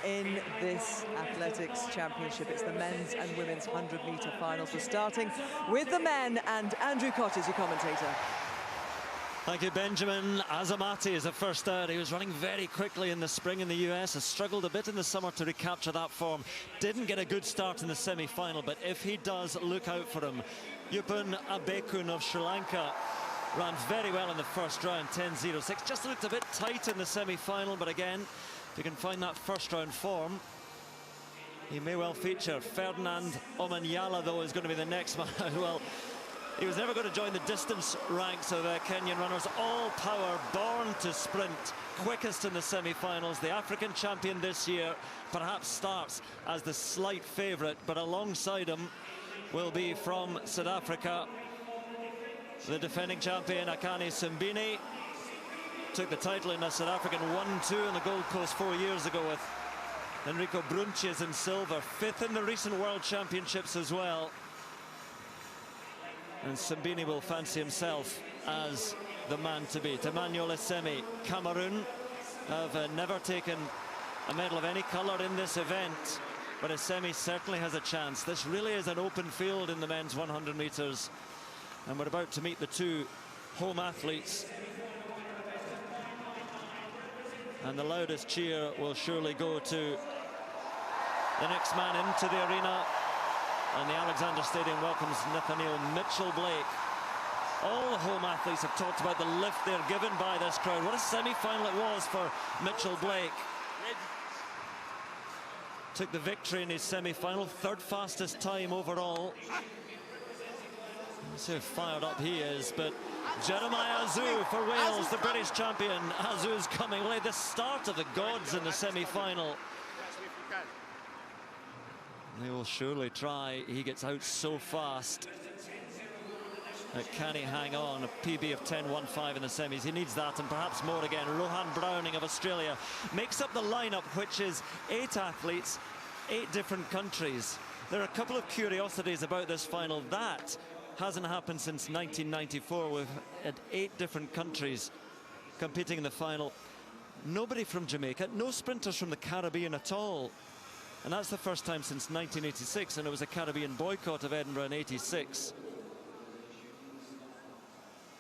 in this athletics championship. It's the men's and women's 100-metre finals. We're starting with the men, and Andrew Cott is your commentator. Thank you, Benjamin. Azamati is the first out. He was running very quickly in the spring in the US, has struggled a bit in the summer to recapture that form. Didn't get a good start in the semi-final, but if he does, look out for him. Yupun Abekun of Sri Lanka ran very well in the first round, 10.06. Just looked a bit tight in the semi-final, but again, if you can find that first round form, he may well feature. Ferdinand Omanyala, though, is going to be the next man out. Well, he was never going to join the distance ranks of Kenyan runners. All power, born to sprint, quickest in the semi-finals. The African champion this year perhaps starts as the slight favourite, but alongside him will be from South Africa, the defending champion Akani Simbine. Took the title in a South African 1-2 on the Gold Coast 4 years ago with Enrico Brunches in silver. 5th in the recent World Championships as well. And Simbine will fancy himself as the man to beat. Emmanuel Essemi, Cameroon, have never taken a medal of any colour in this event, but Essemi certainly has a chance. This really is an open field in the men's 100 metres, and we're about to meet the two home athletes. And the loudest cheer will surely go to the next man into the arena. And the Alexander Stadium welcomes Nathaniel Mitchell-Blake. All the home athletes have talked about the lift they're given by this crowd. What a semi-final it was for Mitchell-Blake. Took the victory in his semi-final, 3rd fastest time overall. Let's see how fired up he is, but Jeremiah Azu for Wales, the British champion. Azu's coming. Well, the start of the gods in the semi-final. They will surely try. He gets out so fast. Can he hang on? A PB of 10.15 in the semis. He needs that and perhaps more again. Rohan Browning of Australia makes up the lineup, which is 8 athletes, 8 different countries. There are a couple of curiosities about this final. That hasn't happened since 1994. We've had 8 different countries competing in the final. Nobody from Jamaica, no sprinters from the Caribbean at all. And that's the first time since 1986, and it was a Caribbean boycott of Edinburgh in '86.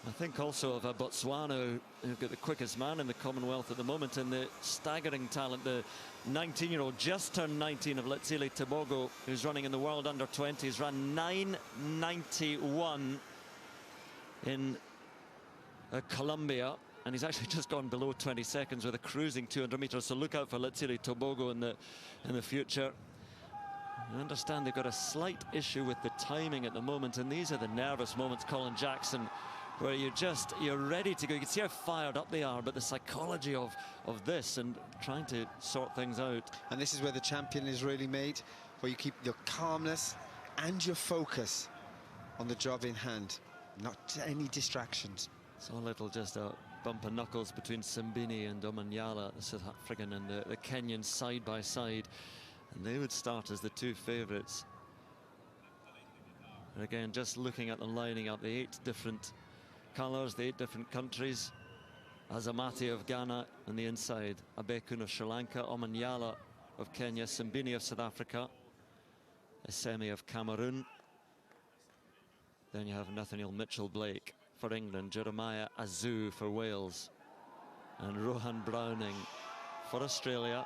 I think also of Botswana, who've got the quickest man in the Commonwealth at the moment, and the staggering talent, the 19-year-old, just turned 19, of Letsile Tebogo, who's running in the World Under-20s, ran 9.91 in Colombia. And he's actually just gone below 20 seconds with a cruising 200 metres. So look out for Letsile Tebogo in the future. I understand they've got a slight issue with the timing at the moment, and these are the nervous moments, Colin Jackson, where you're ready to go. You can see how fired up they are, but the psychology of this and trying to sort things out. And this is where the champion is really made, where you keep your calmness and your focus on the job in hand, not any distractions. So a little just a bump of knuckles between Simbine and Omanyala, the South African and the Kenyan, side by side, and they would start as the 2 favourites. And again, just looking at them lining up, the 8 different colours, the 8 different countries. Azamati of Ghana on the inside, Abekun of Sri Lanka, Omanyala of Kenya, Simbine of South Africa, Essemi of Cameroon. Then you have Nathaniel Mitchell-Blake for England, Jeremiah Azu for Wales, and Rohan Browning for Australia.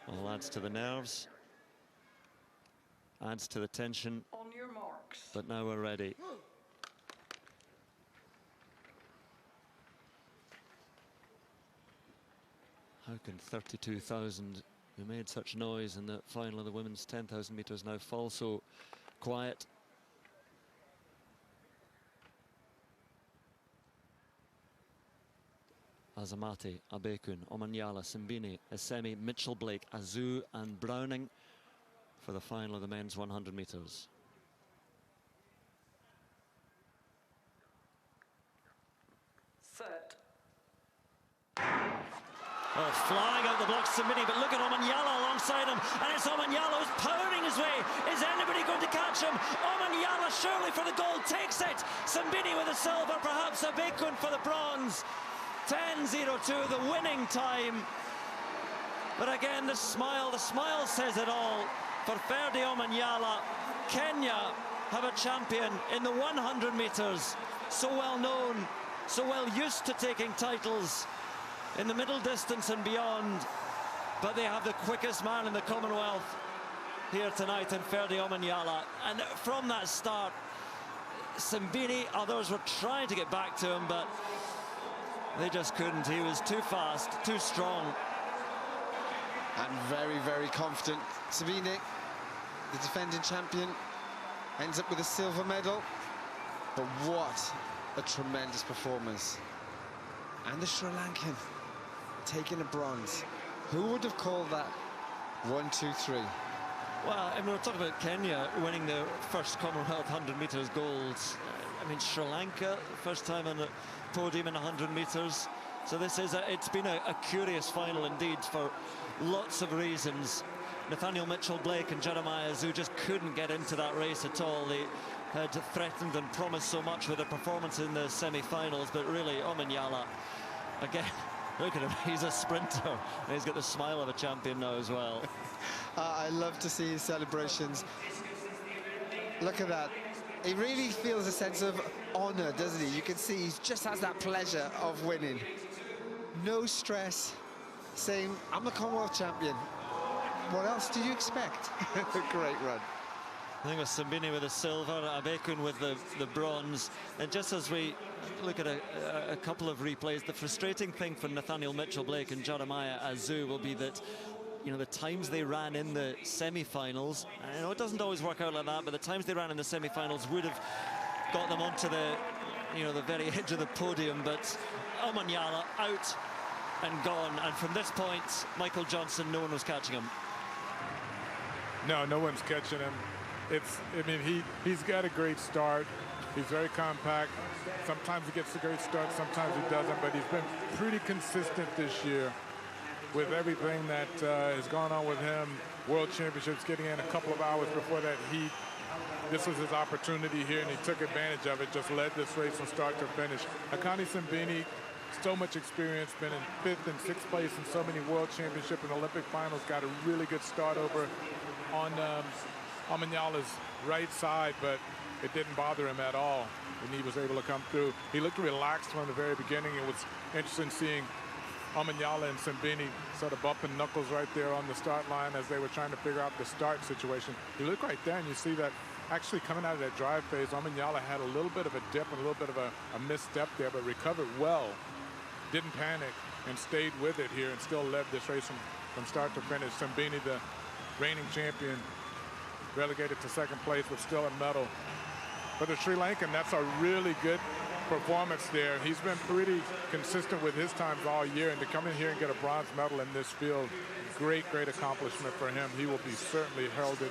All adds to the nerves, adds to the tension. On your marks. But now we're ready. How can 32,000 who made such noise in the final of the women's 10,000 metres now fall so quiet? Azamati, Abekun, Omanyala, Simbine, Essemi, Mitchell-Blake, Azu and Browning for the final of the men's 100 metres. Set. Oh, flying out the blocks, Simbine, but look at Omanyala alongside him, and it's Omanyala who's powering his way. Is anybody going to catch him? Omanyala surely for the gold, takes it. Simbine with the silver, perhaps Abekun for the bronze. 10:02, the winning time. But again, the smile says it all. For Ferdinand Omanyala, Kenya have a champion in the 100 meters. So well known, so well used to taking titles in the middle distance and beyond. But they have the quickest man in the Commonwealth here tonight in Ferdinand Omanyala. And from that start, Simbini, others were trying to get back to him, but they just couldn't. He was too fast, too strong. And very, very confident. Simbini, the defending champion, ends up with a silver medal. But what a tremendous performance. And the Sri Lankan taking a bronze. Who would have called that 1, 2, 3? Well, I mean, we're talking about Kenya winning the first Commonwealth 100 meters gold. I mean, Sri Lanka, first time on the podium in 100 meters. So this is it's been a curious final indeed for lots of reasons. Nathaniel Mitchell-Blake and Jeremiah Azu just couldn't get into that race at all. They had threatened and promised so much with their performance in the semi-finals, but really Omanyala, again, look at him, he's a sprinter. And he's got the smile of a champion now as well. I love to see his celebrations. Look at that. He really feels a sense of honor, doesn't he? You can see he just has that pleasure of winning. No stress, saying, I'm a Commonwealth champion. What else do you expect? Great run. I think it was Simbini with the silver, Abekun with the bronze. And just as we look at a couple of replays, the frustrating thing for Nathaniel Mitchell-Blake and Jeremiah Azu will be that, you know, the times they ran in the semi-finals, I know it doesn't always work out like that, but the times they ran in the semi-finals would have got them onto the, you know, the very edge of the podium. But Omanyala out and gone, and from this point, Michael Johnson, no one was catching him. No one's catching him. I mean, he's got a great start. He's very compact. Sometimes he gets a great start, sometimes he doesn't, but he's been pretty consistent this year with everything that has gone on with him. World Championships, getting in a couple of hours before that heat. This was his opportunity here, and he took advantage of it, just led this race from start to finish. Akani Simbini, so much experience, been in 5th and 6th place in so many World Championship and Olympic finals, got a really good start over on Omanyala's right side, but it didn't bother him at all, and he was able to come through. He looked relaxed from the very beginning. It was interesting seeing Omanyala and Simbini sort of bumping knuckles right there on the start line as they were trying to figure out the start situation. You look right there and you see that actually coming out of that drive phase, Omanyala had a little bit of a dip and a little bit of a misstep there, but recovered well, didn't panic, and stayed with it here and still led this race from start to finish. Simbini, the reigning champion, relegated to 2nd place, but still a medal. For the Sri Lankan, that's a really good performance there. He's been pretty consistent with his times all year, and to come in here and get a bronze medal in this field, great accomplishment for him. He will be certainly heralded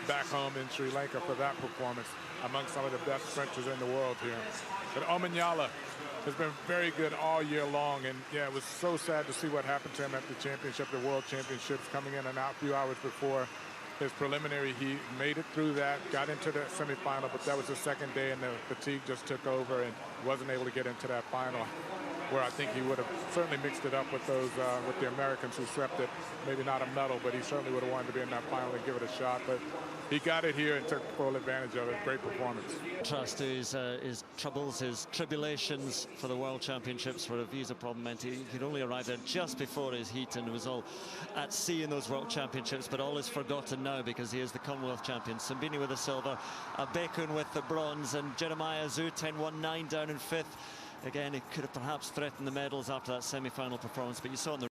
back home in Sri Lanka for that performance among some of the best sprinters in the world here. But Omanyala has been very good all year long, and yeah, it was so sad to see what happened to him at the championship, the World Championships, coming in and out a few hours before his preliminary heat. Made it through that, got into the semifinal, but that was the 2nd day, and the fatigue just took over and wasn't able to get into that final, where I think he would have certainly mixed it up with those with the Americans who swept it. Maybe not a medal, but he certainly would have wanted to be in that final and give it a shot. But he got it here and took full advantage of it. Great performance. Trust to his troubles, his tribulations for the World Championships, where a visa problem meant he'd only arrived there just before his heat and was all at sea in those World Championships, but all is forgotten now because he is the Commonwealth champion. Simbini with the silver, Abekun with the bronze, and Jeremiah Azu 10.19 down in 5th. Again, he could have perhaps threatened the medals after that semi-final performance, but you saw in the